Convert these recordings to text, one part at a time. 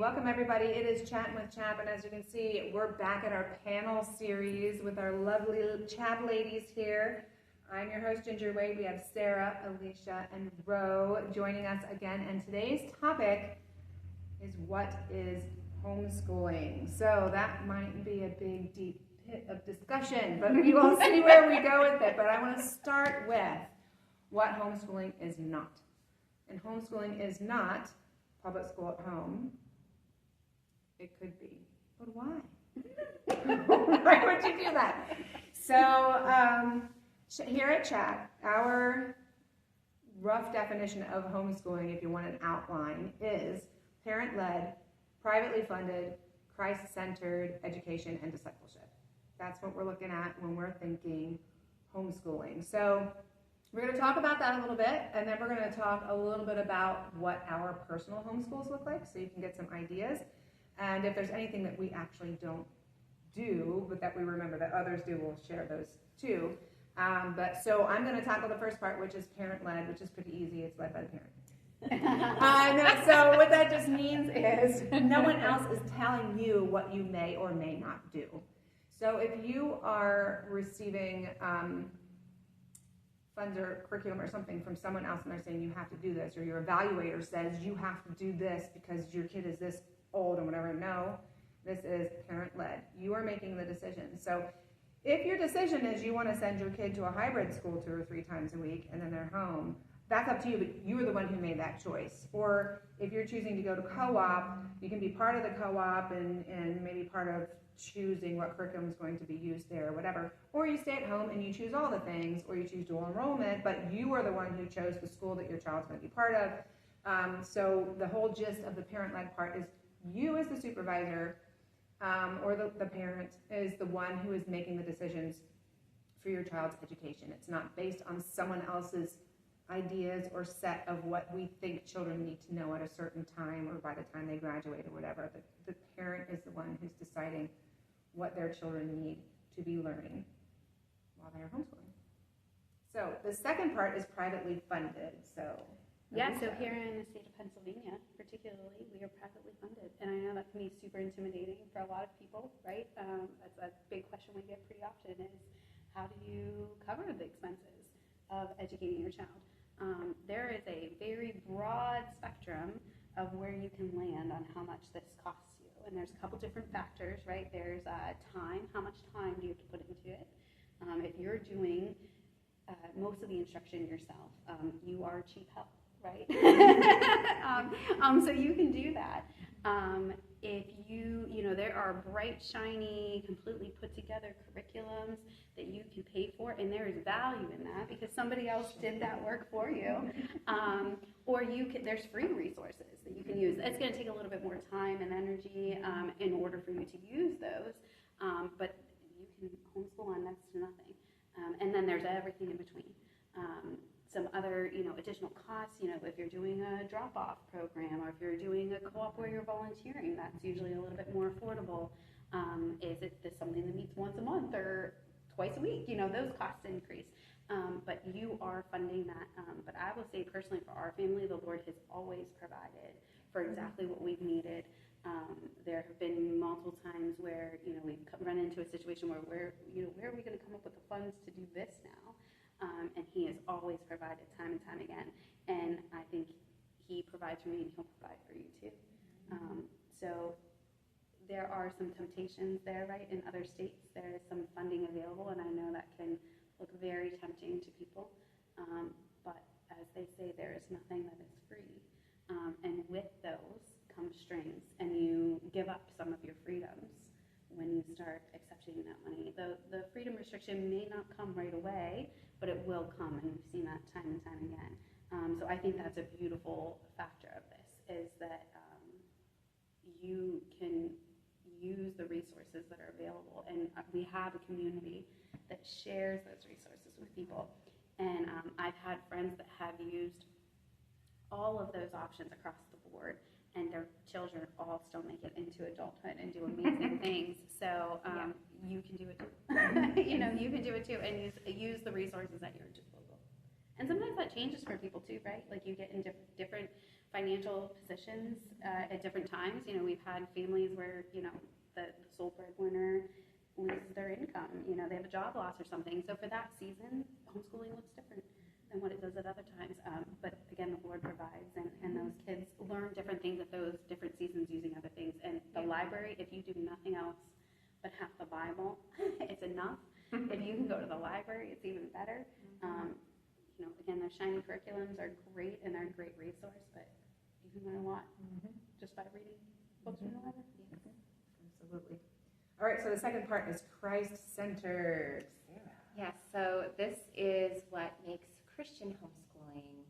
Welcome everybody. It is Chatting with CHAP, and as you can see, we're back at our panel series with our lovely CHAP ladies here. I'm your host, Ginger Wade. We have Sara, Alicia, and Ro joining us again, and today's topic is what is homeschooling. So that might be a big, deep pit of discussion, but we will see where we go with it. But I want to start with what homeschooling is not. And homeschooling is not public school at home. It could be, but why? Why would you do that? So here at CHAP, our rough definition of homeschooling, if you want an outline, is parent-led, privately funded, Christ-centered education and discipleship. That's what we're looking at when we're thinking homeschooling. So we're going to talk about that a little bit, and then we're going to talk a little bit about what our personal homeschools look like, so you can get some ideas. And if there's anything that we actually don't do, but that we remember that others do, we'll share those too. So I'm going to tackle the first part, which is parent-led, which is pretty easy. It's led by the parent. So what that just means is no one else is telling you what you may or may not do. So if you are receiving funds or curriculum or something from someone else and they're saying you have to do this, or your evaluator says you have to do this because your kid is this old or whatever, no, this is parent-led. You are making the decision. So if your decision is you want to send your kid to a hybrid school 2 or 3 times a week and then they're home, that's up to you, but you were the one who made that choice. Or if you're choosing to go to co-op, you can be part of the co-op and maybe part of choosing what curriculum is going to be used there or whatever. Or you stay at home and you choose all the things, or you choose dual enrollment, but you are the one who chose the school that your child's going to be part of. So the whole gist of the parent-led part is you as the supervisor or the parent is the one who is making the decisions for your child's education. It's not based on someone else's ideas or set of what we think children need to know at a certain time or by the time they graduate or whatever. The parent is the one who's deciding what their children need to be learning while they're homeschooling. So the second part is privately funded. So here in the state of Pennsylvania, particularly, we are privately funded. And I know that can be super intimidating for a lot of people, right? That's a big question we get pretty often is, how do you cover the expenses of educating your child? There is a very broad spectrum of where you can land on how much this costs you. And there's a couple different factors, right? There's time. How much time do you have to put into it? If you're doing most of the instruction yourself, you are cheap help, right? So you can do that. If there are bright, shiny, completely put together curriculums that you can pay for, and there is value in that because somebody else did that work for you. Or there's free resources that you can use. It's going to take a little bit more time and energy in order for you to use those, but you can homeschool on next to nothing. And then there's everything in between. Some other, additional costs, if you're doing a drop-off program or if you're doing a co-op where you're volunteering, that's usually a little bit more affordable. Is it something that meets once a month or twice a week? Those costs increase. But you are funding that. But I will say personally for our family, the Lord has always provided for exactly what we've needed. There have been multiple times where, we've run into a situation where where are we going to come up with the funds to do this now? And he has always provided time and time again. And I think he provides for me and he'll provide for you too. So there are some temptations there, right? In other states, there is some funding available, and I know that can look very tempting to people. But as they say, there is nothing that is free. And with those come strings, and you give up some of your freedoms when you start accepting that money. The freedom restriction may not come right away, but it will come, and we've seen that time and time again. So I think that's a beautiful factor of this, is that you can use the resources that are available, and we have a community that shares those resources with people. And I've had friends that have used all of those options across the board, and their children all still make it into adulthood and do amazing things. So you can do it too. You can do it too, and use the resources at your disposal. And sometimes that changes for people too, right? Like you get in different financial positions at different times. You know, we've had families where, you know, the sole breadwinner loses their income. You know, they have a job loss or something. So for that season, homeschooling looks different than what it does at other times. But again, the Lord provides, and those kids learn different things at those different seasons using other things. And the library, if you do nothing else but have the Bible, it's enough. If you can go to the library, it's even better. You know, again, those shiny curriculums are great and they're a great resource, but you can learn a lot just by reading books from the library. Absolutely. All right, so the second part is Christ-centered. Yes, so this is what makes Christian homeschooling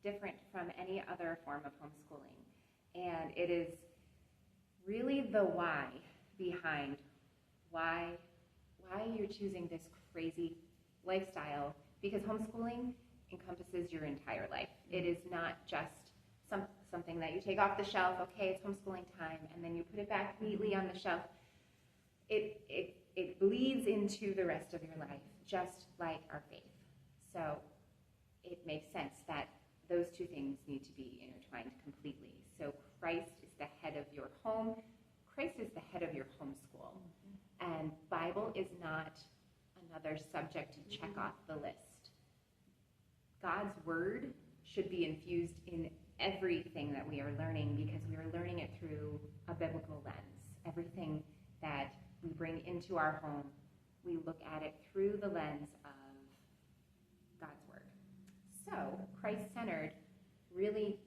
different from any other form of homeschooling. And it is really the why behind why you're choosing this crazy lifestyle, because homeschooling encompasses your entire life. It is not just something that you take off the shelf, okay, it's homeschooling time, and then you put it back neatly on the shelf. It bleeds into the rest of your life, just like our faith. So it makes sense that those two things need to be intertwined completely. So Christ is the head of your home. Christ is the head of your homeschool. And Bible is not another subject to check off the list. God's word should be infused in everything that we are learning, because we are learning it through a biblical lens. Everything that we bring into our home, we look at it through the lens of God's word. So Christ-centered, really,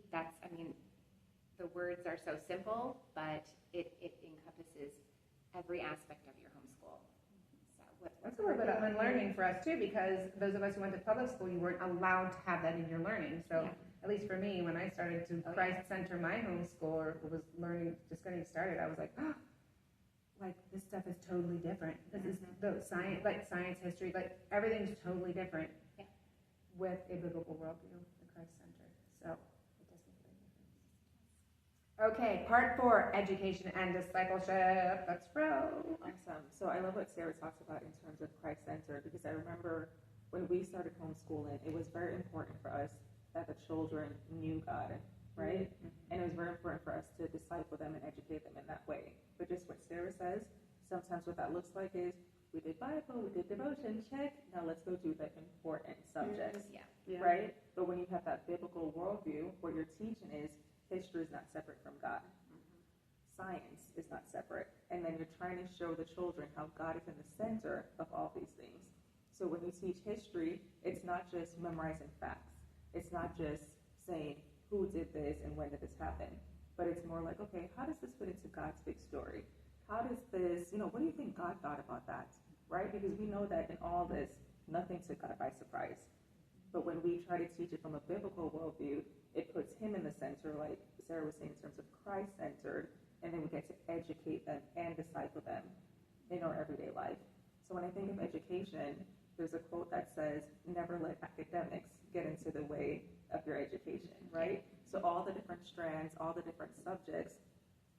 the words are so simple, but it encompasses every aspect of your homeschool. So That's a little bit of unlearning for us too, because those of us who went to public school, you weren't allowed to have that in your learning. So at least for me, when I started to Christ-center my homeschool, or was learning, just getting started, I was like, oh, like this stuff is totally different. This is the science, like science, history, like everything's totally different with a biblical worldview, the Christ-centered. So it does make a big difference. Okay, part 4, education and discipleship. That's Ro. Awesome. So I love what Sara talks about in terms of Christ-centered, because I remember when we started homeschooling, it was very important for us that the children knew God, right? And it was very important for us to disciple them and educate them in that way. But just what Sara says, sometimes what that looks like is, we did Bible, we did devotion, check, now let's go do the important subjects, right? But when you have that biblical worldview, what you're teaching is history is not separate from God. Science is not separate. And then you're trying to show the children how God is in the center of all these things. So when you teach history, it's not just memorizing facts. It's not just saying who did this and when did this happen. But it's more like, okay, how does this fit into God's big story? How does this, what do you think God thought about that, right? Because we know that in all this, nothing took God by surprise. But when we try to teach it from a biblical worldview, it puts him in the center, like Sara was saying, in terms of Christ-centered, and then we get to educate them and disciple them in our everyday life. So when I think of education, there's a quote that says, never let academics get into the way of your education, right? So all the different strands, all the different subjects,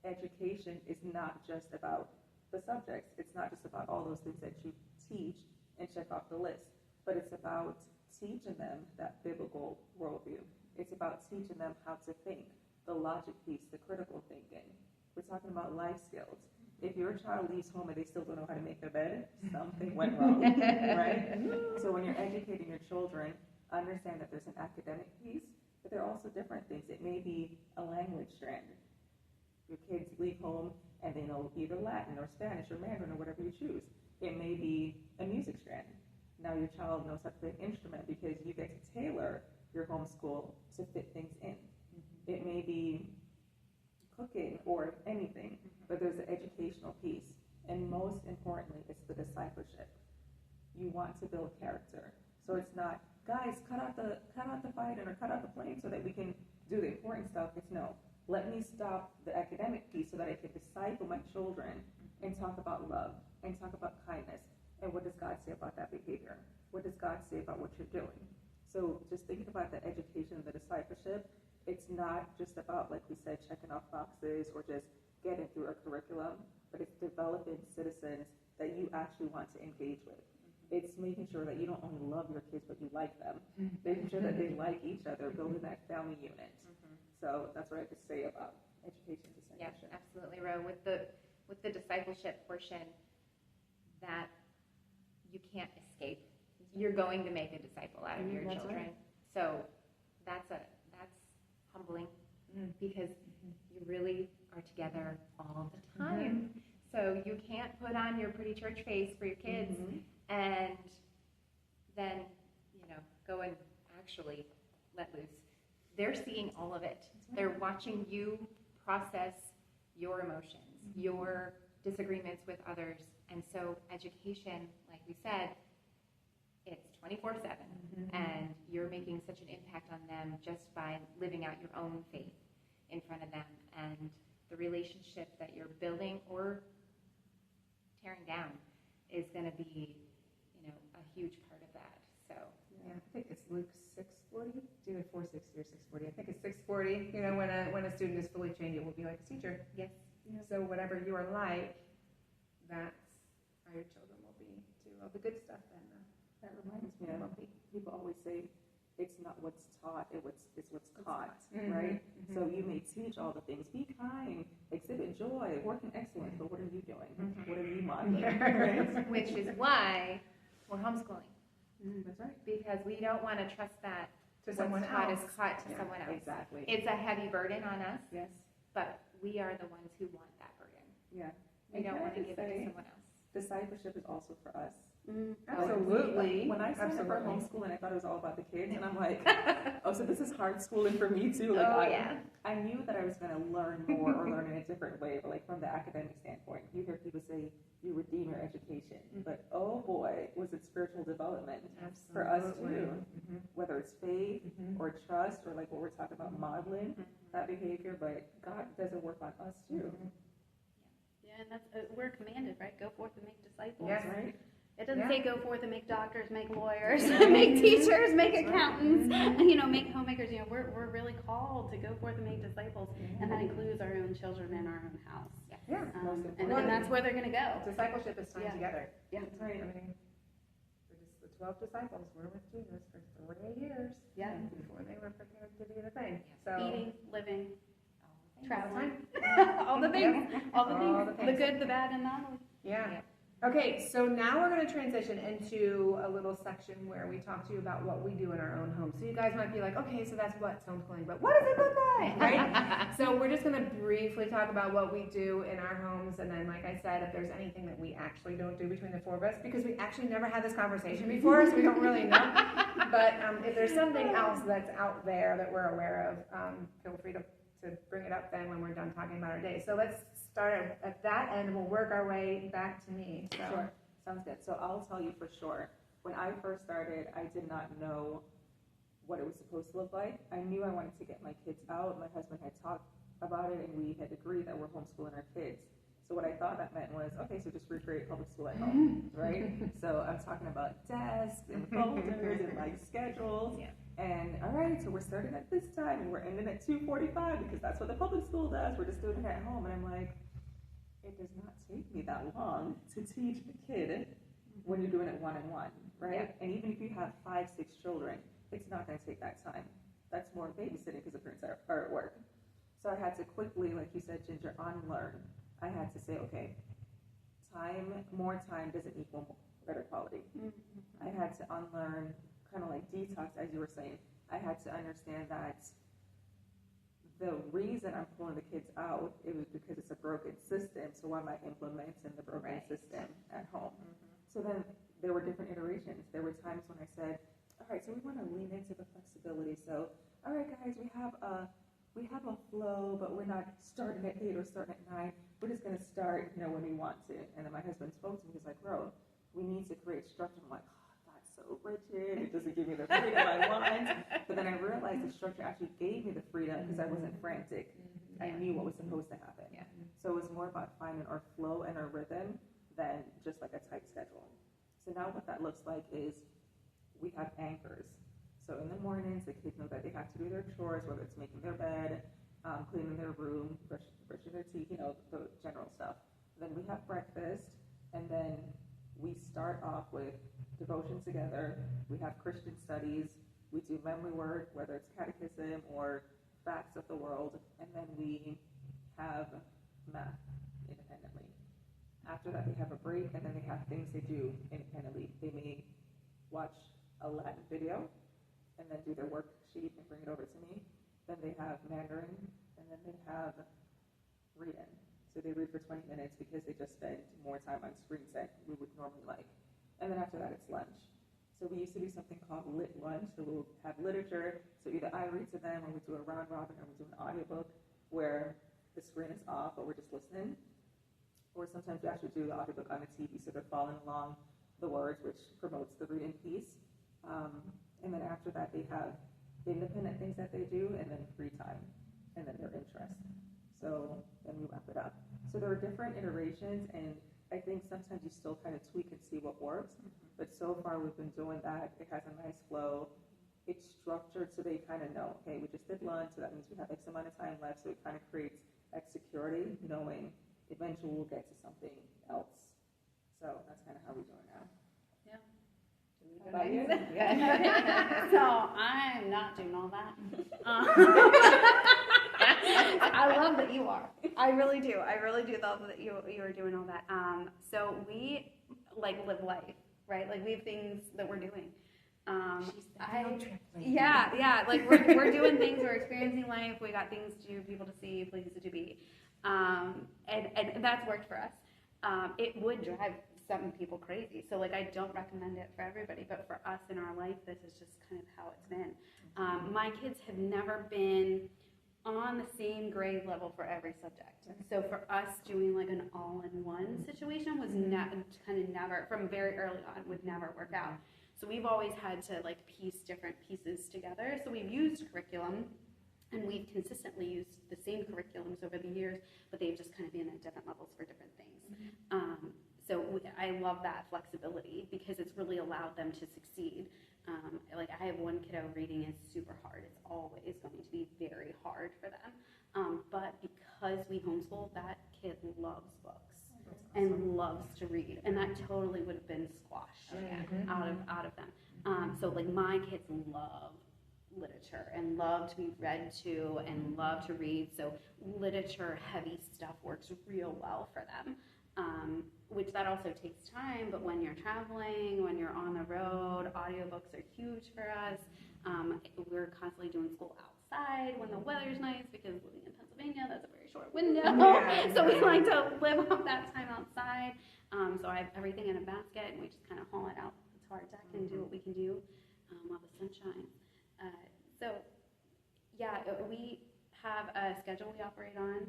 education is not just about the subjects. It's not just about all those things that you teach and check off the list, but it's about teaching them that biblical worldview. It's about teaching them how to think, the logic piece, the critical thinking. We're talking about life skills. If your child leaves home and they still don't know how to make their bed, something went wrong, right? So when you're educating your children, understand that there's an academic piece, but there are also different things. It may be a language strand. Your kids leave home and they know either Latin or Spanish or Mandarin or whatever you choose. It may be a music strand. Now your child knows how to play an instrument because you get to tailor your homeschool to fit things in. It may be cooking or anything, but there's an educational piece. And most importantly, it's the discipleship. You want to build character. So it's not, guys, cut out the fighting or cut out the playing so that we can do the important stuff. It's no, let me stop the academic piece so that I can disciple my children and talk about love and talk about kindness. And what does God say about that behavior? What does God say about what you're doing? So just thinking about the education and the discipleship, it's not just about, like we said, checking off boxes or just getting through a curriculum, but it's developing citizens that you actually want to engage with. it's making sure that you don't only love your kids, but you like them. Making sure that they like each other, building that family unit. So that's what I have to say about education Yeah, discipleship. absolutely, Ro. With the discipleship portion, that you can't escape. You're going to make a disciple out of your That's children. right. So that's humbling because you really are together all the time. So you can't put on your pretty church face for your kids and then, go and actually let loose. They're seeing all of it. They're watching you process your emotions, your disagreements with others. And so education, like we said, it's 24/7, and you're making such an impact on them just by living out your own faith in front of them, and the relationship that you're building or tearing down is going to be, a huge part of that. So Yeah, I think it's Luke 6:40. Do it 4:60 or 6:40. I think it's 6:40. When a student is fully trained, it will be like a teacher. yes, So whatever you are like, that's how your children will be too. All the good stuff then. That reminds me of, people always say, it's not what's taught, it's what's caught, right? So you may teach all the things, be kind, exhibit joy, work in excellence, but what are you doing? What are you modeling? Right? which is why we're homeschooling, That's right. because we don't want to trust that To someone what's taught else. is caught to Yeah, someone else. Exactly. It's a heavy burden on us, Yes. but we are the ones who want that burden. Yeah. We And don't can I want to just give it to say, someone else. discipleship is also for us. Absolutely. When I signed up for Absolutely. homeschooling, I thought it was all about the kids, and I'm like, oh, so this is hard schooling for me too. Like, Oh, yeah. I knew that I was going to learn more or learn in a different way, but like from the academic standpoint, you hear people say you redeem your education, but oh boy, was it spiritual development for us too. Whether it's faith or trust or like what we're talking about, modeling that behavior, but God does a work on us too. Yeah, and that's we're commanded, right? Go forth and make disciples. Yes. Right? It doesn't Yeah. say go forth and make doctors, make lawyers, make teachers, make accountants, make homemakers. We're really called to go forth and make disciples, and that includes our own children and our own house. Yeah. And that's where they're going to go. Discipleship is time Yeah. together. Yeah. That's right. I mean, the 12 disciples were with Jesus for 3 years. Yeah. Before they were prepared to do the thing. So Eating, living, all the traveling, time. all the things, all the All things, the the things. good, the bad, and the ugly. Yeah. Okay, so now we're going to transition into a little section where we talk to you about what we do in our own home. So you guys might be like, okay, so that's what's homeschooling, but what does it look like, right? So we're just going to briefly talk about what we do in our homes, and then, like I said, if there's anything that we actually don't do between the four of us, because we actually never had this conversation before, so we don't really know. But if there's something else that's out there that we're aware of, feel free to bring it up then when we're done talking about our day. So let's start at that end, and we'll work our way back to me. So. Sure. Sounds good. So I'll tell you for sure. When I first started, I did not know what it was supposed to look like. I knew I wanted to get my kids out. My husband had talked about it, and we had agreed that we're homeschooling our kids. So what I thought that meant was, okay, so just recreate public school at home, right? So I'm talking about desks and folders and like schedules. Yeah. And all right, so we're starting at this time and we're ending at 2:45 because that's what the public school does. We're just doing it at home. And I'm like, it does not take me that long to teach a kid when you're doing it one-on-one, right? Yeah. And even if you have 5, 6 children, it's not going to take that time. That's more babysitting because the parents are at work. So I had to quickly, like you said, Ginger, unlearn. I had to say, okay, more time doesn't equal better quality. I had to unlearn, kind of like detox, as you were saying. I had to understand that the reason I'm pulling the kids out, it was because it's a broken system, so why am I implementing the broken system at home? So then there were different iterations. There were times when I said, all right, so we want to lean into the flexibility. So, all right, guys, we have a flow, but we're not starting at 8 or starting at 9. We're just going to start, when we want to. And then my husband spoke to me. He's like, bro, we need to create structure. I'm like, that's so rigid. It doesn't give me the freedom I want. But then I realized the structure actually gave me the freedom because I wasn't frantic. I knew what was supposed to happen. Yeah. So it was more about finding our flow and our rhythm than just like a tight schedule. So now what that looks like is we have anchors. So in the mornings, the kids know that they have to do their chores, whether it's making their bed, cleaning their room, brushing their teeth, the general stuff. Then we have breakfast, and then we start off with devotion together. We have Christian studies. We do memory work, whether it's catechism or facts of the world, and then we have math independently. After that, they have a break, and then they have things they do independently. They may watch a Latin video, and then do their worksheet and bring it over to me. Then they have Mandarin, and then they have reading. So they read for 20 minutes because they just spend more time on screens than we would normally like. And then after that, it's lunch. So we used to do something called lit lunch. So we'll have literature. So either I read to them, or we do a round robin, or we do an audiobook where the screen is off, but we're just listening. Or sometimes we actually do the audiobook on the TV, so they're following along the words, which promotes the reading piece. And then after that, they have independent things that they do, and then free time, and then their interest. So then we wrap it up. So there are different iterations, and I think sometimes you still kind of tweak and see what works. But so far we've been doing that. It has a nice flow. It's structured so they kind of know, okay, we just did lunch, so that means we have X amount of time left. So it kind of creates X security, knowing eventually we'll get to something else. So that's kind of how we do it now. Yeah. About you? Yeah. So I'm not doing all that. I love that you are. I really do. I really do love that you are doing all that. So we like live life, right? Like we have things that we're doing. She's the field trip lady. Yeah. Like we're doing things. We're experiencing life. We got things to do, people to see, places to be, and that's worked for us. It would drive some people crazy. So like I don't recommend it for everybody, but for us in our life, this is just kind of how it's been. My kids have never been on the same grade level for every subject. So for us, doing like an all-in-one situation was kind of never, from very early on, would never work out. So we've always had to like piece different pieces together. So we've used curriculum, and we've consistently used the same curriculums over the years, but they've just kind of been at different levels for different things. I love that flexibility because it's really allowed them to succeed. Like I have one kiddo, reading is super hard. It's always going to be very hard for them. But because we homeschool, that kid loves books and loves to read, and that totally would have been squashed out of them. So like my kids love literature and love to be read to and love to read. So literature heavy stuff works real well for them. Which that also takes time, but when you're traveling, when you're on the road, audiobooks are huge for us. We're constantly doing school outside when the weather's nice, because living in Pennsylvania, that's a very short window. So we like to live off that time outside. So I have everything in a basket, and we just kind of haul it out to our deck and do what we can do while the sun shines. We have a schedule we operate on.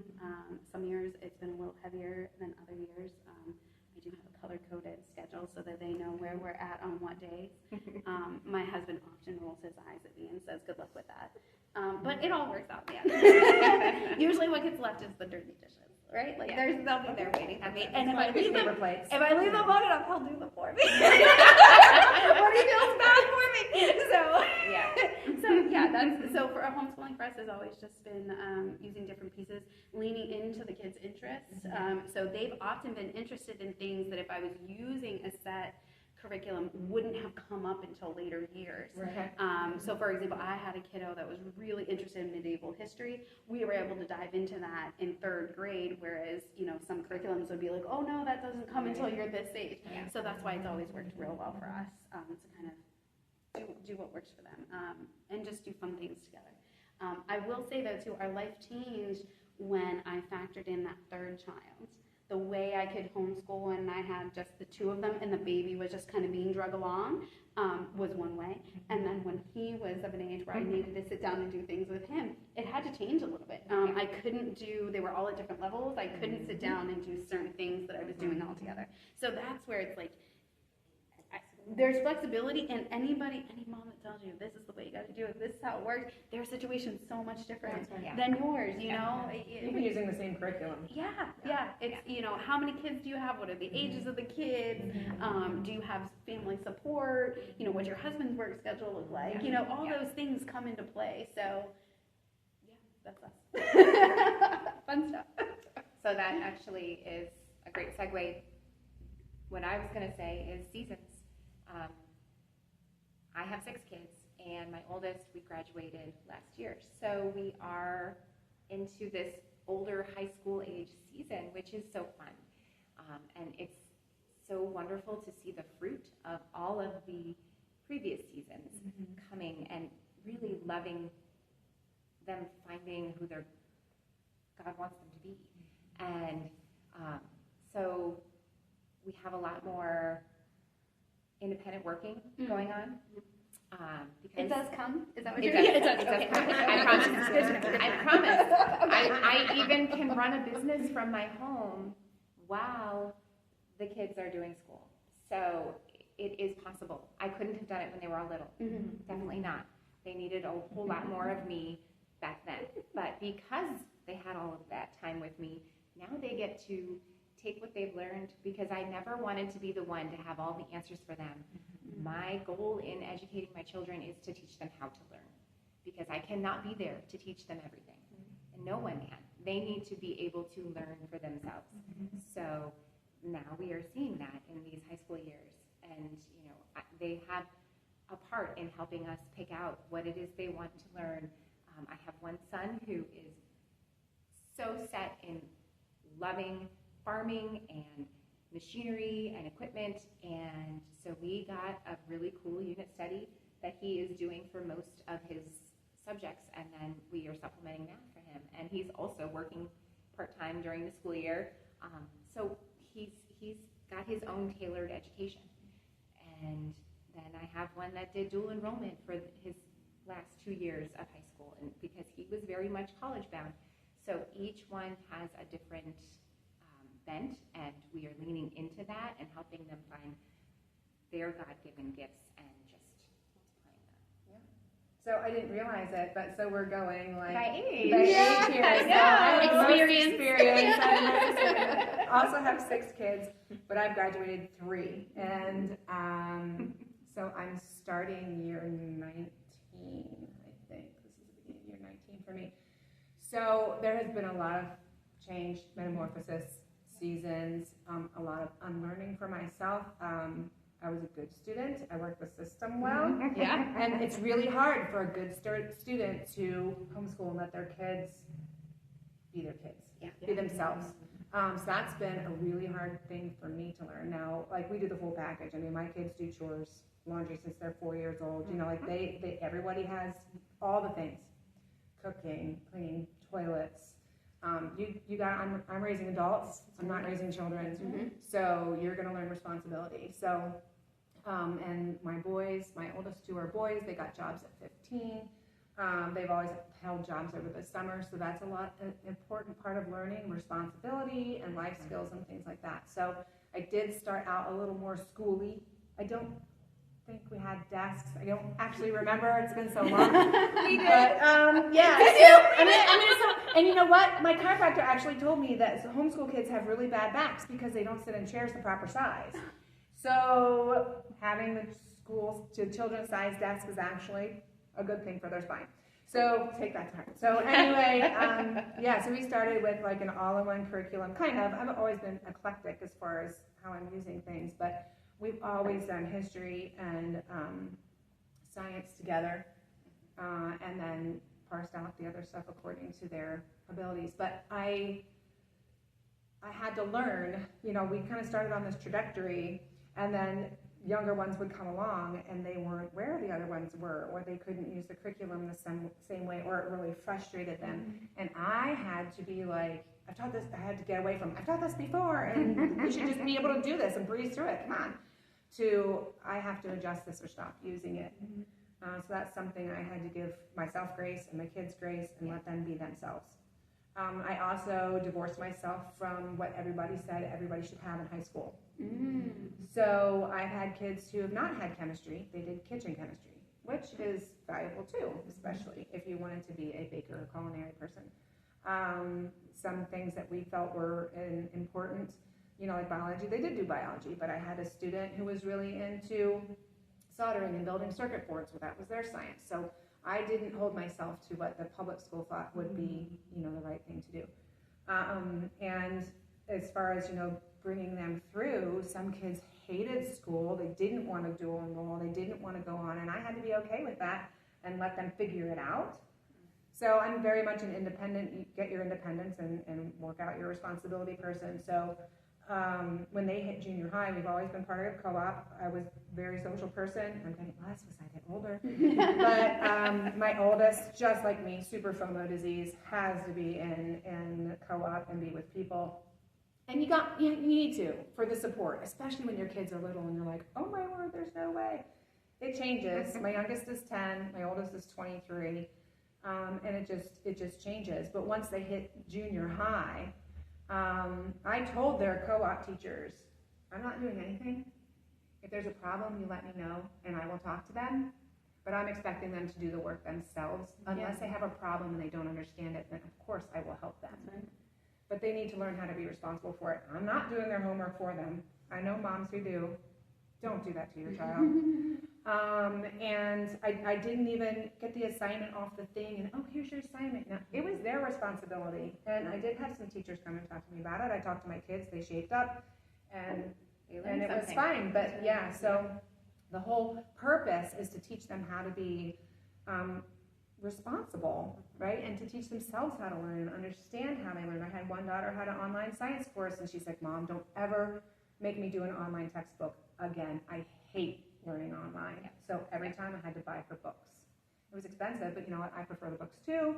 Some years it's been a little heavier than other years. I do have a color-coded schedule so that they know where we're at on what days. My husband often rolls his eyes at me and says, good luck with that. But it all works out in the end. Usually what gets left is the dirty dishes, right? Like they'll be there waiting for me. And if I leave them long enough, he'll do them for me. When he feels bad for me. So for a homeschooling for us has always just been using different pieces, leaning into the kids' interests. So they've often been interested in things that if I was using a set curriculum wouldn't have come up until later years. Right. So for example, I had a kiddo that was really interested in medieval history. We were able to dive into that in third grade, whereas, some curriculums would be like, oh no, that doesn't come until you're this age. Yeah. So that's why it's always worked real well for us to kind of do what works for them and just do fun things together. I will say though too, our life changed when I factored in that third child. The way I could homeschool and I had just the two of them and the baby was just kind of being drug along was one way. And then when he was of an age where I needed to sit down and do things with him, it had to change a little bit. I couldn't they were all at different levels. I couldn't sit down and do certain things that I was doing all together. So that's where it's like, there's flexibility, and any mom that tells you this is the way you got to do it, this is how it works, their situation's so much different than yours, Even using the same curriculum. It's, how many kids do you have? What are the ages of the kids? Do you have family support? What's your husband's work schedule look like? All those things come into play. So, that's us. Fun stuff. So that actually is a great segue. What I was going to say is seasons. I have 6 kids, and my oldest, we graduated last year. So we are into this older high school age season, which is so fun. And it's so wonderful to see the fruit of all of the previous seasons coming and really loving them, finding who God wants them to be. And so we have a lot more independent working going on. Because It does come? Is that what it you're does, saying? it does Okay. come. I promise. I promise. I even can run a business from my home while the kids are doing school. So it is possible. I couldn't have done it when they were all little. Definitely not. They needed a whole lot more of me back then. But because they had all of that time with me, now they get to take what they've learned, because I never wanted to be the one to have all the answers for them. My goal in educating my children is to teach them how to learn, because I cannot be there to teach them everything, and no one can. They need to be able to learn for themselves. So now we are seeing that in these high school years, and they have a part in helping us pick out what it is they want to learn. I have one son who is so set in loving farming and machinery and equipment, and so we got a really cool unit study that he is doing for most of his subjects, and then we are supplementing math for him, and he's also working part-time during the school year. So he's got his own tailored education. And then I have one that did dual enrollment for his last 2 years of high school, and because he was very much college bound. So each one has a different bent, and we are leaning into that and helping them find their God-given gifts and just multiplying them. So I didn't realize it, but so we're going like By age. By Yeah, age here. I So know. I have the most Experience. experience. I also have 6 kids, but I've graduated 3, and so I'm starting year 19. I think this is the beginning of year 19 for me. So there has been a lot of change, metamorphosis, seasons, a lot of unlearning for myself. I was a good student. I worked the system well. Yeah. And it's really hard for a good student to homeschool and let their kids be their kids, be themselves. So that's been a really hard thing for me to learn. Now, like, we do the full package. I mean, my kids do chores, laundry since they're 4 years old. Like they everybody has all the things: cooking, cleaning, toilets. I'm raising adults. I'm not raising children. So you're going to learn responsibility. So, and my oldest 2 are boys. They got jobs at 15. They've always held jobs over the summer. So that's an important part of learning responsibility and life skills and things like that. So I did start out a little more schooly. I don't think we had desks. I don't actually remember. It's been so long. We did. But yeah. So, and you know what? My chiropractor actually told me that homeschool kids have really bad backs because they don't sit in chairs the proper size. So having the children's size desk is actually a good thing for their spine. So take that to heart. So anyway, so we started with like an all-in-one curriculum. Kind of. I've always been eclectic as far as how I'm using things, but we've always done history and science together, and then parsed out the other stuff according to their abilities. But I had to learn, we kind of started on this trajectory, and then younger ones would come along and they weren't where the other ones were, or they couldn't use the curriculum the same way, or it really frustrated them. And I had to be like, I've taught this, I had to get away from, I've taught this before, and you should just be able to do this and breeze through it, come on. I have to adjust this or stop using it. So that's something I had to give myself grace and my kids grace and let them be themselves. I also divorced myself from what everybody said everybody should have in high school. So I've had kids who have not had chemistry. They did kitchen chemistry, which is valuable too, especially if you wanted to be a baker or culinary person. Some things that we felt were important, like biology, they did do biology, but I had a student who was really into soldering and building circuit boards, so that was their science. So I didn't hold myself to what the public school thought would be, the right thing to do. And as far as, bringing them through, some kids hated school. They didn't want to dual enroll. They didn't want to go on, and I had to be okay with that and let them figure it out. So I'm very much an independent, you get your independence and work out your responsibility person. So when they hit junior high, we've always been part of co-op. I was a very social person. I'm getting less as I get older. But my oldest, just like me, super FOMO disease, has to be in co-op and be with people. And you need to for the support, especially when your kids are little and you're like, oh my word, there's no way. It changes. My youngest is 10, my oldest is 23. And it just changes. But once they hit junior high, I told their co-op teachers, I'm not doing anything. If there's a problem, you let me know, and I will talk to them. But I'm expecting them to do the work themselves. Unless they have a problem and they don't understand it, then of course I will help them. Right. But they need to learn how to be responsible for it. I'm not doing their homework for them. I know moms who do. Don't do that to your child. And I didn't even get the assignment off the thing and, oh, here's your assignment. Now, it was their responsibility. And I did have some teachers come and talk to me about it. I talked to my kids, they shaped up, and it was fine. But yeah, so the whole purpose is to teach them how to be responsible, right? And to teach themselves how to learn and understand how they learn. I had one daughter had an online science course, and she's like, Mom, don't ever make me do an online textbook again. I hate learning online. So every time I had to buy her books. It was expensive, but you know what? I prefer the books too.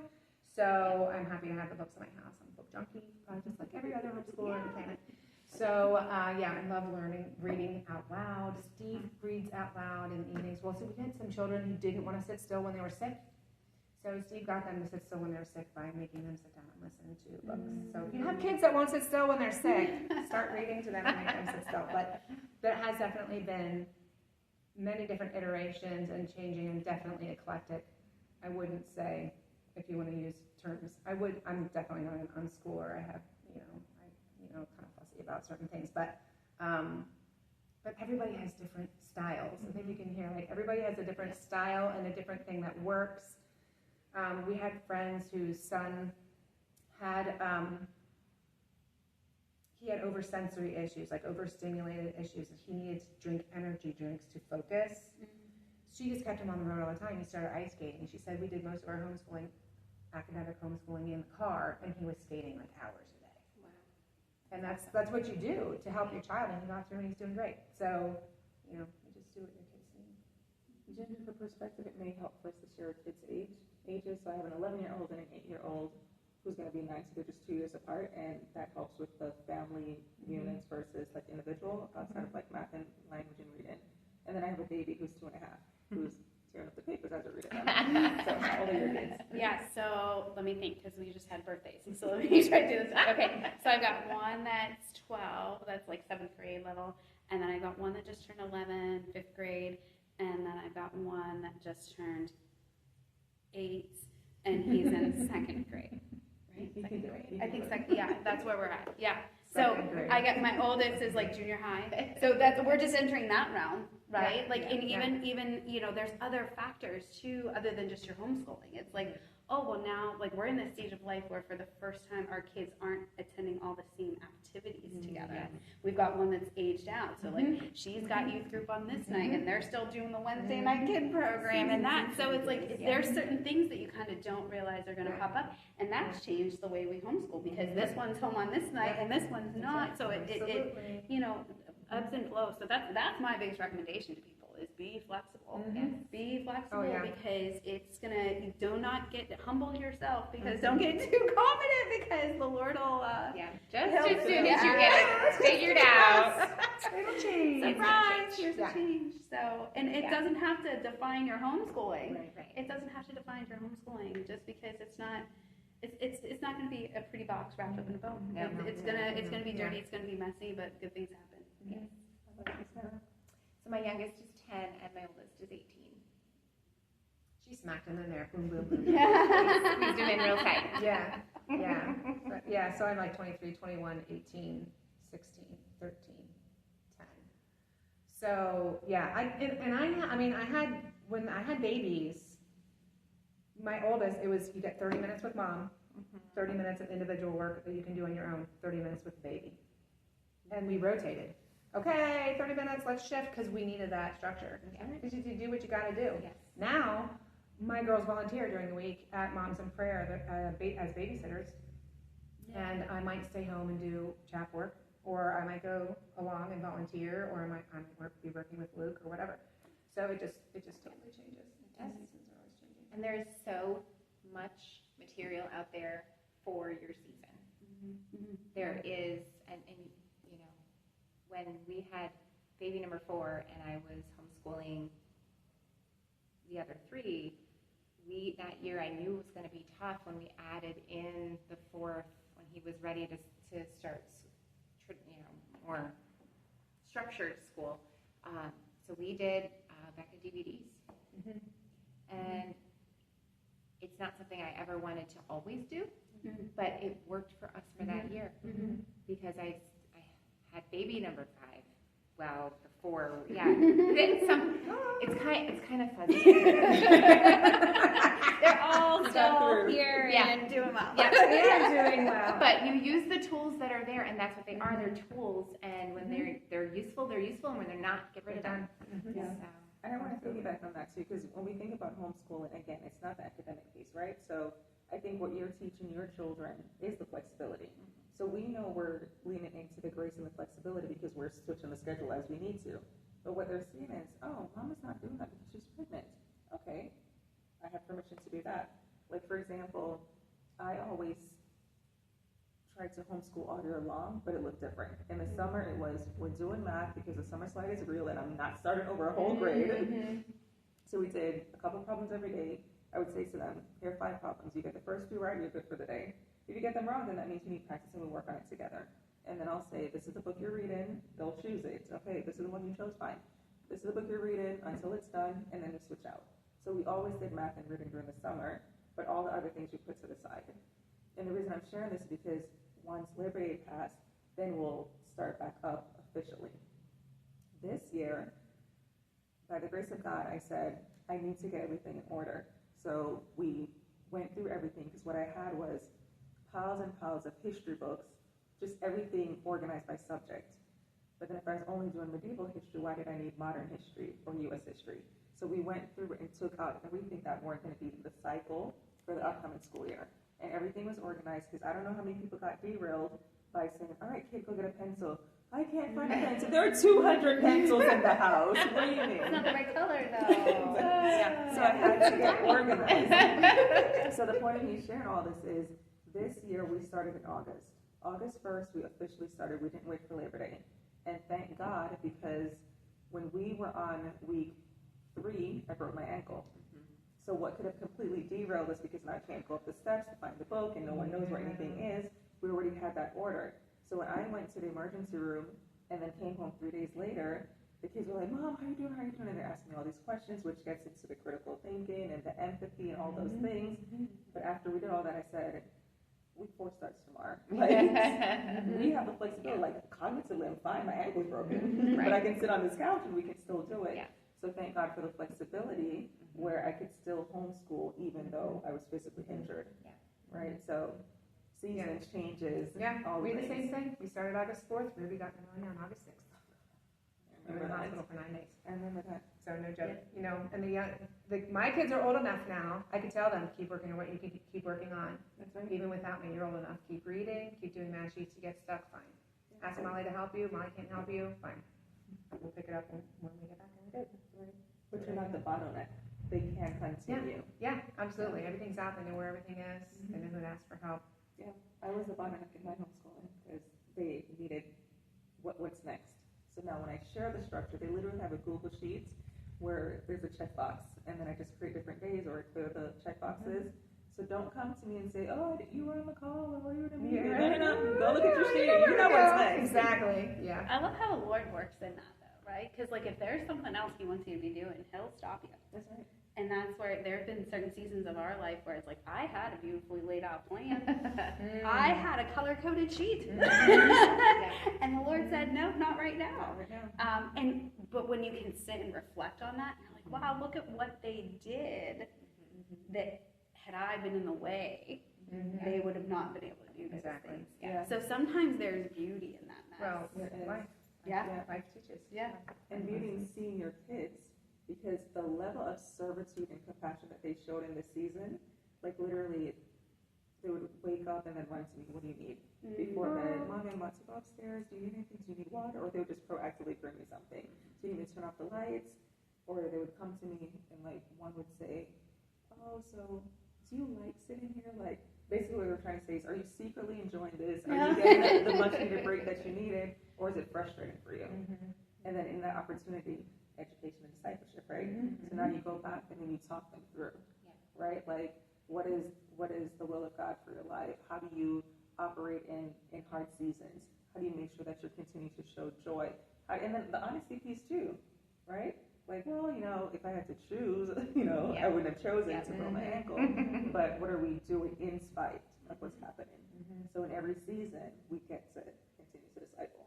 So I'm happy to have the books in my house. I'm a book junkie, just like every other homeschooler on the planet. So yeah, I love learning, reading out loud. Steve reads out loud in the evenings. Well, so we had some children who didn't want to sit still when they were sick. So Steve got them to sit still when they were sick by making them sit down and listen to books. So if you have kids that won't sit still when they're sick, start reading to them and make them sit still. But there has definitely been many different iterations and changing, and definitely eclectic. I wouldn't say, if you want to use terms, I'm definitely not an unschooler. I have, kind of fussy about certain things, but everybody has different styles. I think you can hear, like, everybody has a different style and a different thing that works. We had friends whose son had, he had oversensory issues, like overstimulated issues, and he needed to drink energy drinks to focus. She just kept him on the road all the time. He started ice skating. She said we did most of our homeschooling, academic homeschooling, in the car, and he was skating like hours a day. Wow. And that's what you do to help your child, and he got through and he's doing great. So, you just do what your kids need. Ginger, for perspective, it may help for us to share kids' ages. So I have an 11-year-old and an 8-year-old who's going to be 9, so they're just 2 years apart, and that helps with the family units versus like individual, outside of like math and language and reading. And then I have a baby who's 2.5, who's tearing up the papers as I read it. So how old are your kids? Yeah, so let me think, because we just had birthdays. So let me try to do this. Okay, so I've got one that's 12, that's like 7th grade level, and then I got one that just turned 11, 5th grade, and then I've got one that just turned 8, and he's in 2nd grade. Right? 2nd grade. I think second. Yeah, that's where we're at. Yeah. So I got my oldest is like junior high. So we're just entering that realm, right? Yeah, like, yeah, and even there's other factors too, other than just your homeschooling. It's like, oh well, now like we're in this stage of life where for the first time our kids aren't attending all the same activities together. Yeah. We've got one that's aged out, so like she's got youth group on this night, and they're still doing the Wednesday night kid program and that. So it's like there's certain things that you kind of don't realize are going to pop up, and that's changed the way we homeschool because this one's home on this night and this one's not. So it ebbs and flows. So that's my biggest recommendation to people is be flexible. Be flexible because it's gonna. Do not humble yourself because don't get too confident because the Lord will. Just as soon as you get it figured out, It'll change. Surprise! Here's a change. So, and it doesn't have to define your homeschooling. Right. It doesn't have to define your homeschooling just because it's not. It's not going to be a pretty box wrapped up in a bow. It's gonna be dirty. It's gonna be messy, but good things happen. Yes. So my youngest is 10 and my oldest is 18. She smacked him in there. Boom, boom, boom. He's doing real tight. So I'm like 23, 21, 18, 16, 13, 10. So when I had babies, my oldest, you get 30 minutes with mom, 30 minutes of individual work that you can do on your own, 30 minutes with the baby. And we rotated. okay, 30 minutes, let's shift, because we needed that structure. Because you do what you got to do. Yes. Now, my girls volunteer during the week at Moms in Prayer as babysitters, and I might stay home and do CHAP work, or I might go along and volunteer, or I might be working with Luke or whatever. So it just totally changes. Yes. Seasons are always changing. And there's so much material out there for your season. There is, and you know, when we had baby number 4 and I was homeschooling the other 3, that year I knew it was going to be tough when we added in the 4th when he was ready to start, more structured school. So we did Becca DVDs, and it's not something I ever wanted to always do, but it worked for us for that year because I had baby number 5. Well, the 4, it's kind of fuzzy. They're all still here and doing well. Yeah, They're doing well. But you use the tools that are there, and that's what they are. They're tools, and when they're useful, and when they're not, get rid of them. Yeah. So. And I want to piggyback on that too, because when we think about homeschooling, again, it's not the academic piece, right? So I think what you're teaching your children is the flexibility. So we know we're leaning into the grace and the flexibility because we're switching the schedule as we need to. But what they're seeing is, oh, mama's not doing that because she's pregnant. Okay, I have permission to do that. Like, for example, I always tried to homeschool all year long, but it looked different. In the summer, it was, we're doing math because the summer slide is real and I'm not starting over a whole grade. So we did a couple problems every day. I would say to them, here are 5 problems. You get the first 2 right, you're good for the day. If you get them wrong, then that means you need practice and we work on it together. And then I'll say, this is the book you're reading. They'll choose it. Okay, this is the one you chose, fine. This is the book you're reading until it's done, and then we switch out. So we always did math and reading during the summer, but all the other things we put to the side. And the reason I'm sharing this is because once Labor Day passed, then we'll start back up officially. This year, by the grace of God, I said, I need to get everything in order. So we went through everything, because what I had was piles and piles of history books, just everything organized by subject. But then if I was only doing medieval history, why did I need modern history or U.S. history? So we went through and took out everything that weren't going to be the cycle for the upcoming school year. And everything was organized, because I don't know how many people got derailed by saying, all right, kid, go get a pencil. I can't find a pencil. There are 200 pencils in the house. What do you mean? It's not the right color, though. So I had to get organized. So the point of me sharing all this is, this year we started in August. August 1st, we officially started. We didn't wait for Labor Day. And thank God, because when we were on week 3, I broke my ankle. So what could have completely derailed us, because now I can't go up the steps to find the book and no one knows where anything is, we already had that order. So when I went to the emergency room and then came home 3 days later, the kids were like, Mom, how you doing? How you doing? And they're asking me all these questions, which gets into the critical thinking and the empathy and all those things. But after we did all that, I said, week 4 starts tomorrow. Like, we have the flexibility, like cognitively, I'm fine, my ankle's broken, but I can sit on this couch and we can still do it. Yeah. So thank God for the flexibility where I could still homeschool even though I was physically injured. Right? So seasons, changes, all we the did the things. same thing. We started August 4th, Ruby got pneumonia on August 6th. We were in the hospital for 9 days. I remember that. So no joke, you know, and my kids are old enough now, I can tell them, keep working on what you keep working on. That's right. Even without me, you're old enough. Keep reading, keep doing math sheets. You get stuck, fine. Ask Molly to help you. Molly can't help you, fine. We'll pick it up when we get back and we're good. But you're not the bottleneck. They can continue. Yeah, absolutely. Everything's out. They know where everything is. They know who to ask for help. Yeah, I was the bottleneck in my homeschooling because they needed what's next. So now when I share the structure, they literally have a Google Sheet where there's a checkbox, and then I just create different days or I clear the checkboxes. So don't come to me and say, oh, you were on the call or you were in a meeting. No. Go look at your sheet. You know what's next. Exactly. Yeah. I love how the Lord works in that, though, right? Because, like, if there's something else He wants you to be doing, He'll stop you. That's right. And that's where there have been certain seasons of our life where it's like, I had a beautifully laid out plan. I had a color-coded sheet. And the Lord said, no, not right now. But when you can sit and reflect on that, you're like, wow, look at what they did that had I been in the way, they would have not been able to do those things. Yeah. So sometimes there's beauty in that mess. Well, Yeah. Life teaches. Yeah. And meeting senior kids, because the level of servitude and compassion that they showed in this season, like literally, they would wake up and then run to me, what do you need? Before bed, Mommy, I'm about to go upstairs, do you need anything, do you need water? Or they would just proactively bring me something. Do you need me to turn off the lights? Or they would come to me and like, one would say, oh, so do you like sitting here? Like, basically what they're trying to say is, are you secretly enjoying this? Are you getting the much needed break that you needed? Or is it frustrating for you? And then in that opportunity, education and discipleship, right? So now you go back and then you talk them through, right? Like, what is the will of God for your life? How do you operate in hard seasons? How do you make sure that you're continuing to show joy? And then the honesty piece too, right? Like, well, if I had to choose, I wouldn't have chosen to roll my ankle. But what are we doing in spite of what's happening? So in every season, we get to continue to disciple.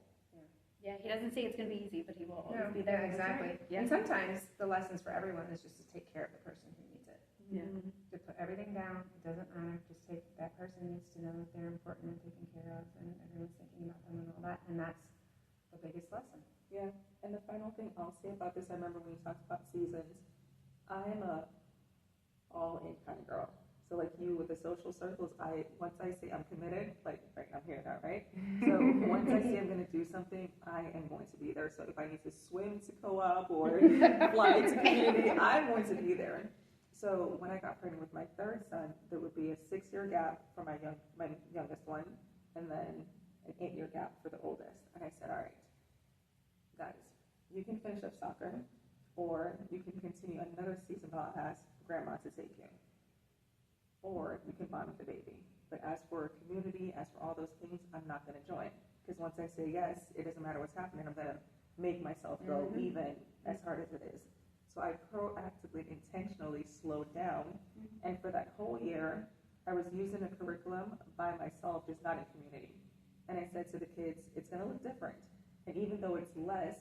Yeah, he doesn't say it's going to be easy, but he will always No, be there. exactly. Yeah. And sometimes the lessons for everyone is just to take care of the person who needs it. Yeah. To put everything down, it doesn't matter. Just take that person needs to know that they're important and taken care of, and everyone's thinking about them and all that. And that's the biggest lesson. Yeah, and the final thing I'll say about this, I remember when you talked about seasons, I'm a all-in kind of girl. So like you with the social circles, once I say I'm committed, like right, I'm here now, right? So once I say I'm going to do something, I am going to be there. So if I need to swim to co-op or fly to community, I'm going to be there. So when I got pregnant with my third son, there would be a 6-year gap for my youngest one, and then an 8-year gap for the oldest. And I said, all right, guys, you can finish up soccer, or you can continue another season while I ask grandma to take you, or you can bond with the baby. But as for community, as for all those things, I'm not going to join, because once I say yes, it doesn't matter what's happening. I'm going to make myself go, even as hard as it is. So I proactively, intentionally slowed down, and for that whole year, I was using a curriculum by myself, just not in community. And I said to the kids, it's going to look different. And even though it's less,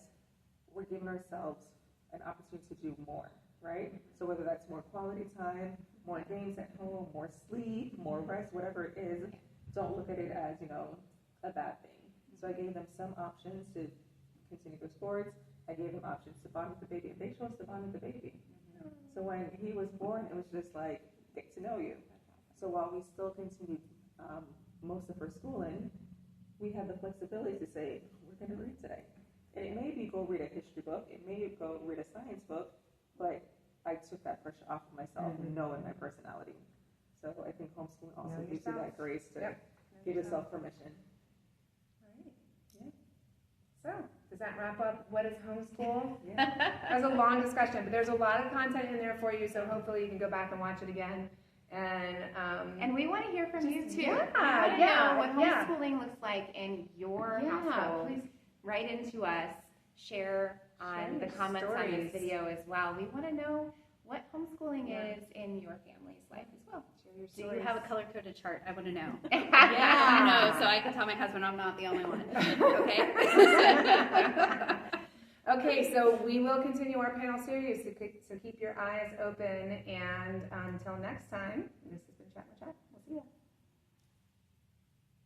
we're giving ourselves an opportunity to do more, right? So whether that's more quality time, more games at home, more sleep, more rest, whatever it is, don't look at it as, a bad thing. So I gave them some options to continue their sports. I gave them options to bond with the baby, and they chose to bond with the baby. So when he was born, it was just like, get to know you. So while we still continued most of her schooling, we had the flexibility to say, we're going to read today. And it may be go read a history book, it may go read a science book, but I took that pressure off of myself, knowing my personality. So I think homeschooling also gives you that grace to give yourself permission. Right. Yeah. So, does that wrap up what is homeschool? That was a long discussion, but there's a lot of content in there for you, so hopefully you can go back and watch it again. And we want to hear from you too. Yeah, We want to know what homeschooling looks like in your household. Please. Write into us. Share on the your comments on this stories. video as well. We want to know what homeschooling is in your family's life as well. Do you have a color-coded chart? I want to know. Yeah. I know, so I can tell my husband I'm not the only one. Okay? Okay, so we will continue our panel series, so keep your eyes open, and until next time, this has been Chat with Chat. We'll see you.